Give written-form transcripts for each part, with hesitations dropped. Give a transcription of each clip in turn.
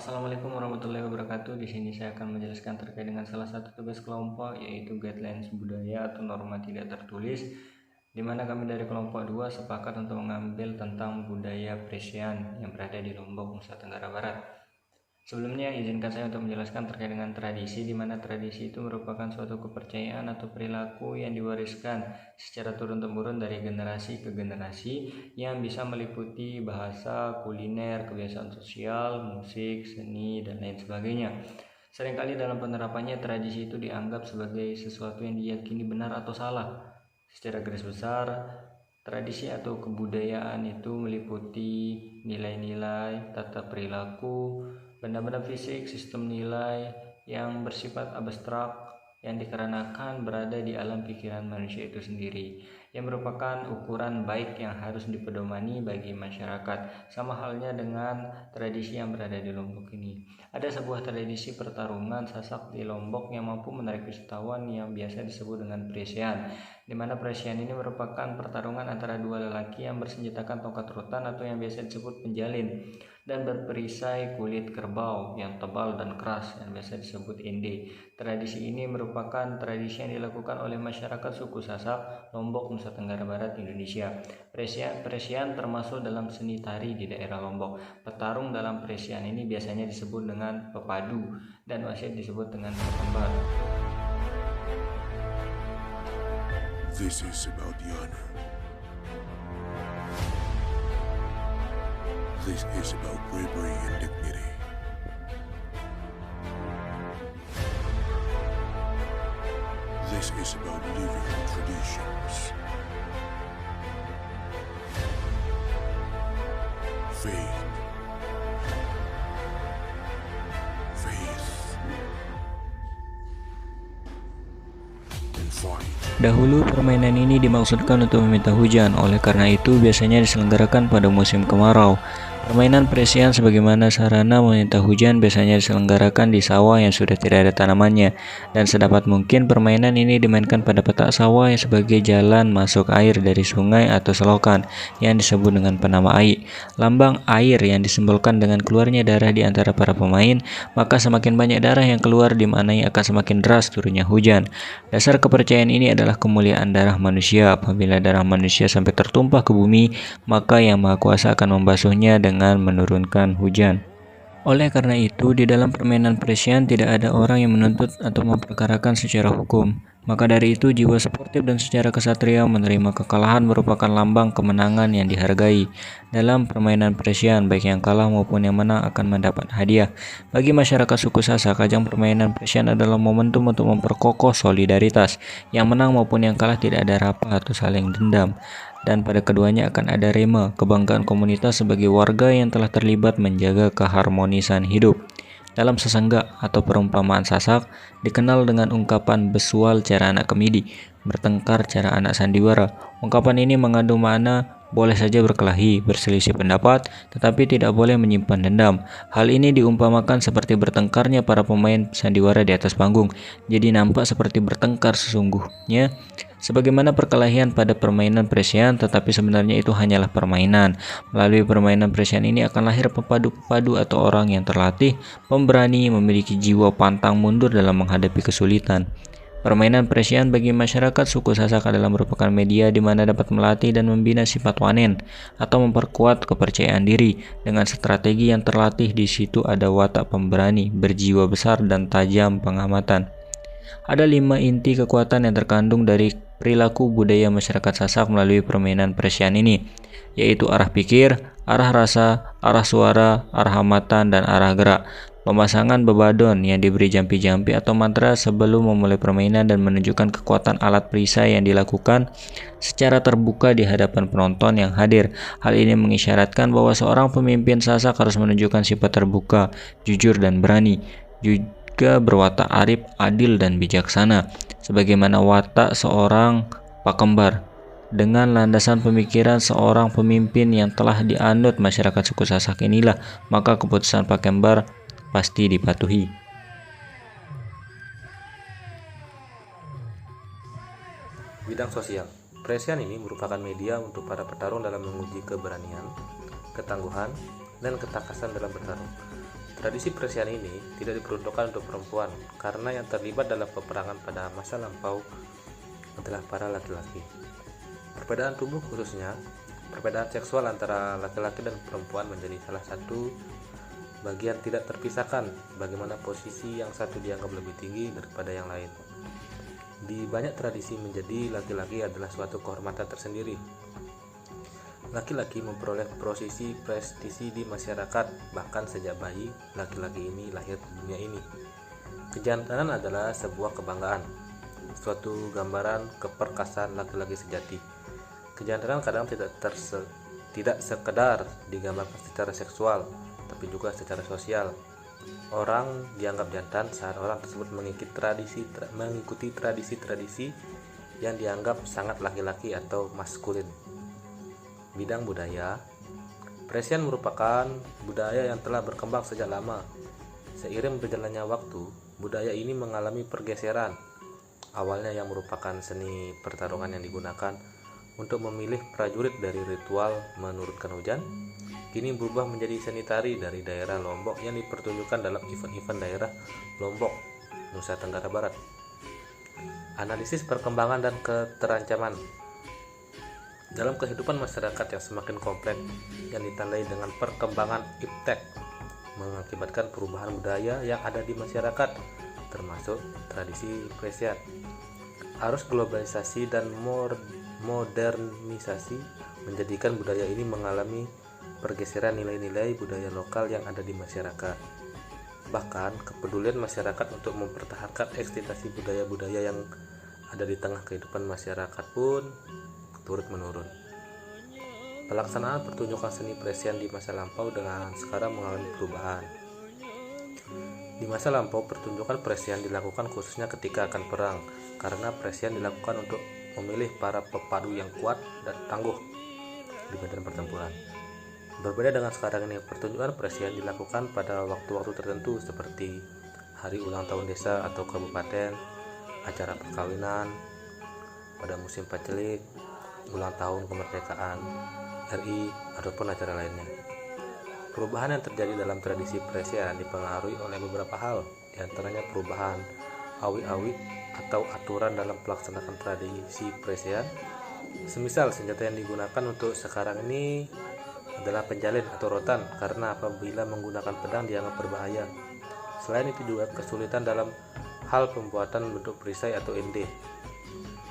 Assalamualaikum warahmatullahi wabarakatuh. Di sini saya akan menjelaskan terkait dengan salah satu tugas kelompok, yaitu guidelines budaya atau norma tidak tertulis, di mana kami dari kelompok 2 sepakat untuk mengambil tentang budaya Presian yang berada di Lombok, Nusa Tenggara Barat. Sebelumnya, izinkan saya untuk menjelaskan terkait dengan tradisi, di mana tradisi itu merupakan suatu kepercayaan atau perilaku yang diwariskan secara turun-temurun dari generasi ke generasi, yang bisa meliputi bahasa, kuliner, kebiasaan sosial, musik, seni, dan lain sebagainya. Seringkali dalam penerapannya, tradisi itu dianggap sebagai sesuatu yang diyakini benar atau salah. Secara garis besar, tradisi atau kebudayaan itu meliputi nilai-nilai, tata perilaku, benda-benda fisik, sistem nilai yang bersifat abstrak yang dikarenakan berada di alam pikiran manusia itu sendiri, yang merupakan ukuran baik yang harus dipedomani bagi masyarakat. Sama halnya dengan tradisi yang berada di Lombok ini. Ada sebuah tradisi pertarungan Sasak di Lombok yang mampu menarik wisatawan yang biasa disebut dengan Presian, di mana Presian ini merupakan pertarungan antara dua lelaki yang bersenjatakan tongkat rotan atau yang biasa disebut penjalin, dan berperisai kulit kerbau yang tebal dan keras yang biasa disebut ende. Tradisi ini merupakan tradisi yang dilakukan oleh masyarakat suku Sasak, Lombok, Nusa Tenggara Barat, Indonesia. Presian termasuk dalam seni tari di daerah Lombok. Petarung dalam Presian ini biasanya disebut dengan pepadu dan wasit disebut dengan pekembar. This is about the honor. This is about bravery and dignity. This is about living traditions. Faith. And fight. Dahulu permainan ini dimaksudkan untuk meminta hujan, oleh karena itu biasanya diselenggarakan pada musim kemarau. Permainan Presian sebagaimana sarana meminta hujan biasanya diselenggarakan di sawah yang sudah tidak ada tanamannya, dan sedapat mungkin permainan ini dimainkan pada petak sawah yang sebagai jalan masuk air dari sungai atau selokan yang disebut dengan penama ai. Lambang air yang disimbolkan dengan keluarnya darah di antara para pemain, maka semakin banyak darah yang keluar dimaknai akan semakin deras turunnya hujan. Dasar kepercayaan ini adalah kemuliaan darah manusia. Apabila darah manusia sampai tertumpah ke bumi, maka Yang Maha Kuasa akan membasuhnya dengan menurunkan hujan. Oleh karena itu, di dalam permainan Presian tidak ada orang yang menuntut atau memperkarakan secara hukum. Maka dari itu, jiwa sportif dan secara kesatria menerima kekalahan merupakan lambang kemenangan yang dihargai. Dalam permainan Presian, baik yang kalah maupun yang menang akan mendapat hadiah. Bagi masyarakat suku Sasak, ajang permainan Presian adalah momentum untuk memperkokoh solidaritas. Yang menang maupun yang kalah tidak ada rapah atau saling dendam. Dan pada keduanya akan ada rema, kebanggaan komunitas sebagai warga yang telah terlibat menjaga keharmonisan hidup. Dalam sesenggak atau perumpamaan Sasak, dikenal dengan ungkapan besual cara anak kemidi, bertengkar cara anak sandiwara. Ungkapan ini mengandung makna boleh saja berkelahi, berselisih pendapat, tetapi tidak boleh menyimpan dendam. Hal ini diumpamakan seperti bertengkarnya para pemain sandiwara di atas panggung, jadi nampak seperti bertengkar sesungguhnya, sebagaimana perkelahian pada permainan Presian, tetapi sebenarnya itu hanyalah permainan. Melalui permainan Presian ini akan lahir pepadu-pepadu atau orang yang terlatih, pemberani, memiliki jiwa pantang mundur dalam menghadapi kesulitan. Permainan Presian bagi masyarakat suku Sasak adalah merupakan media di mana dapat melatih dan membina sifat wanen atau memperkuat kepercayaan diri. Dengan strategi yang terlatih, di situ ada watak pemberani, berjiwa besar dan tajam pengamatan. Ada 5 inti kekuatan yang terkandung dari perilaku budaya masyarakat Sasak melalui permainan Presian ini, yaitu arah pikir, arah rasa, arah suara, arah amatan, dan arah gerak. Pemasangan bebadon yang diberi jampi-jampi atau mantra sebelum memulai permainan dan menunjukkan kekuatan alat perisai yang dilakukan secara terbuka di hadapan penonton yang hadir. Hal ini mengisyaratkan bahwa seorang pemimpin Sasak harus menunjukkan sifat terbuka, jujur, dan berani. Juga berwatak arif, adil, dan bijaksana, sebagaimana watak seorang pakembar. Dengan landasan pemikiran seorang pemimpin yang telah dianut masyarakat suku Sasak inilah, maka keputusan pakembar pasti dipatuhi. Bidang sosial. Presian ini merupakan media untuk para petarung dalam menguji keberanian, ketangguhan, dan ketakasan dalam bertarung. Tradisi Presian ini tidak diperuntukkan untuk perempuan karena yang terlibat dalam peperangan pada masa lampau adalah para laki-laki. Perbedaan tubuh, khususnya perbedaan seksual antara laki-laki dan perempuan, menjadi salah satu bagian tidak terpisahkan bagaimana posisi yang satu dianggap lebih tinggi daripada yang lain. Di banyak tradisi, menjadi laki-laki adalah suatu kehormatan tersendiri. Laki-laki memperoleh posisi prestisi di masyarakat, bahkan sejak bayi laki-laki ini lahir di dunia ini. Kejantanan adalah sebuah kebanggaan, suatu gambaran keperkasaan laki-laki sejati. Kejantanan kadang tidak sekedar digambarkan secara seksual, tapi juga secara sosial. Orang dianggap jantan saat orang tersebut mengikuti tradisi-tradisi yang dianggap sangat laki-laki atau maskulin. Bidang budaya, Presian merupakan budaya yang telah berkembang sejak lama. Seiring berjalannya waktu, budaya ini mengalami pergeseran. Awalnya yang merupakan seni pertarungan yang digunakan untuk memilih prajurit dari ritual menurunkan hujan, kini berubah menjadi seni tari dari daerah Lombok yang dipertunjukkan dalam event-event daerah Lombok, Nusa Tenggara Barat. Analisis perkembangan dan keterancaman. Dalam kehidupan masyarakat yang semakin kompleks yang ditandai dengan perkembangan iptek, mengakibatkan perubahan budaya yang ada di masyarakat, termasuk tradisi Presian. Arus globalisasi dan modernisasi menjadikan budaya ini mengalami pergeseran nilai-nilai budaya lokal yang ada di masyarakat. Bahkan kepedulian masyarakat untuk mempertahankan eksistensi budaya-budaya yang ada di tengah kehidupan masyarakat pun turut menurun. Pelaksanaan pertunjukan seni Presian di masa lampau dengan sekarang mengalami perubahan. Di masa lampau, pertunjukan Presian dilakukan khususnya ketika akan perang, karena Presian dilakukan untuk memilih para pepadu yang kuat dan tangguh di medan pertempuran. Berbeda dengan sekarang ini, pertunjukan Presian dilakukan pada waktu-waktu tertentu seperti hari ulang tahun desa atau kabupaten, acara perkawinan, pada musim pacelik, ulang tahun kemerdekaan RI, ataupun acara lainnya. Perubahan yang terjadi dalam tradisi Presian dipengaruhi oleh beberapa hal, diantaranya perubahan awi-awi atau aturan dalam pelaksanaan tradisi Presian. Semisal senjata yang digunakan untuk sekarang ini adalah penjalin atau rotan, karena apabila menggunakan pedang dianggap berbahaya. Selain itu juga kesulitan dalam hal pembuatan bentuk perisai atau ende.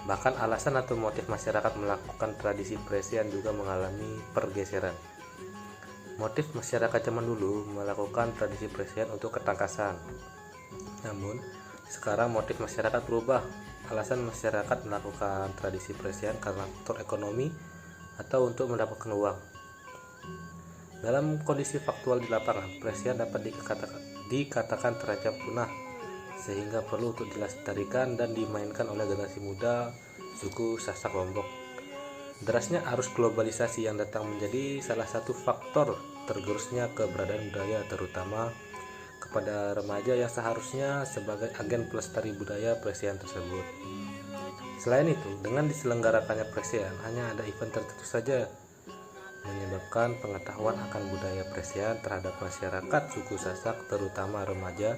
Bahkan alasan atau motif masyarakat melakukan tradisi Presian juga mengalami pergeseran. Motif masyarakat zaman dulu melakukan tradisi Presian untuk ketangkasan. Namun, sekarang motif masyarakat berubah. Alasan masyarakat melakukan tradisi Presian karena faktor ekonomi atau untuk mendapatkan uang. Dalam kondisi faktual di lapangan, Presian dapat dikatakan terancam punah, sehingga perlu untuk dilestarikan dan dimainkan oleh generasi muda suku Sasak Lombok. Derasnya arus globalisasi yang datang menjadi salah satu faktor tergerusnya keberadaan budaya, terutama kepada remaja yang seharusnya sebagai agen pelestari budaya Presian tersebut. Selain itu, dengan diselenggarakannya Presian, hanya ada event tertentu saja, menyebabkan pengetahuan akan budaya Presian terhadap masyarakat suku Sasak, terutama remaja,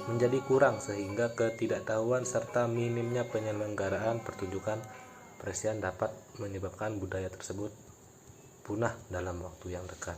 menjadi kurang, sehingga ketidaktahuan serta minimnya penyelenggaraan pertunjukan Presian dapat menyebabkan budaya tersebut punah dalam waktu yang dekat.